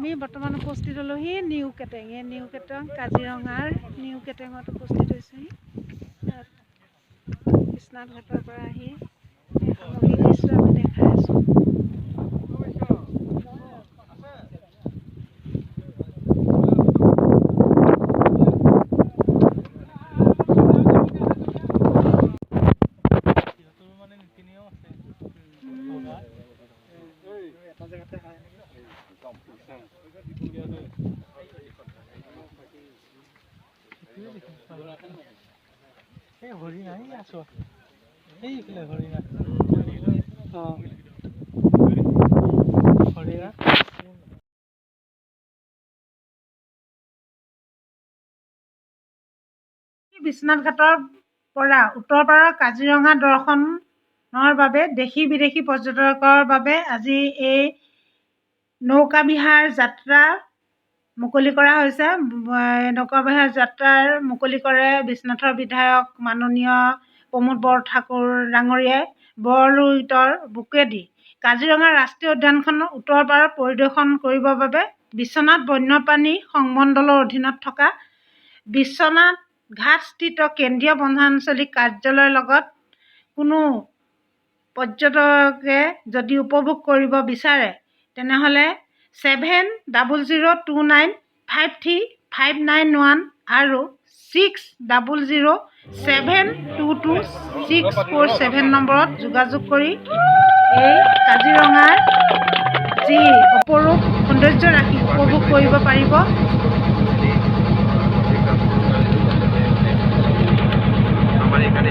আমি বৰ্তমান উপস্থিত হ'লোহি নিউ কেটেং। এই নিউ কেটেং কাজিৰঙাৰ নিউ কেটেঙত উপস্থিত হৈছোঁহি। তাত বিশ্বনাথ ঘাটৰ পৰা আহি এই সামগ্ৰিক দৃশ্য আমি দেখাই আছোঁ। হৰিণা আছো এইফালে হৰিণা হৰিণা বিশ্বনাথ ঘাটৰ পৰা উত্তৰপাৰৰ কাজিৰঙা দৰ্শনৰ বাবে দেশী বিদেশী পৰ্যটকৰ বাবে আজি এই নৌকা বিহাৰ যাত্ৰা মুকলি কৰা হৈছে। নৌকা বিহাৰ যাত্ৰাৰ মুকলি কৰে বিশ্বনাথৰ বিধায়ক মাননীয় প্ৰমোদ বৰঠাকুৰ ডাঙৰীয়াই বৰলুইতৰ বুকেদি কাজিৰঙা ৰাষ্ট্ৰীয় উদ্যানখন উত্তৰপাৰত পৰিদৰ্শন কৰিবৰ বাবে বিশ্বনাথ বন্যপ্ৰাণী সংমণ্ডলৰ অধীনত থকা বিশ্বনাথ ঘাটস্থিত কেন্দ্ৰীয় বনাঞ্চলিক কাৰ্যালয়ৰ লগত কোনো পৰ্যটকে যদি উপভোগ কৰিব বিচাৰে তেনেহ'লে 7002953591 আৰু 6007222647 নম্বৰত যোগাযোগ কৰি এই কাজিৰঙাৰ যি অপৰূপ সৌন্দৰ্য ৰাশি উপভোগ কৰিব পাৰিব। আমাৰ এখানে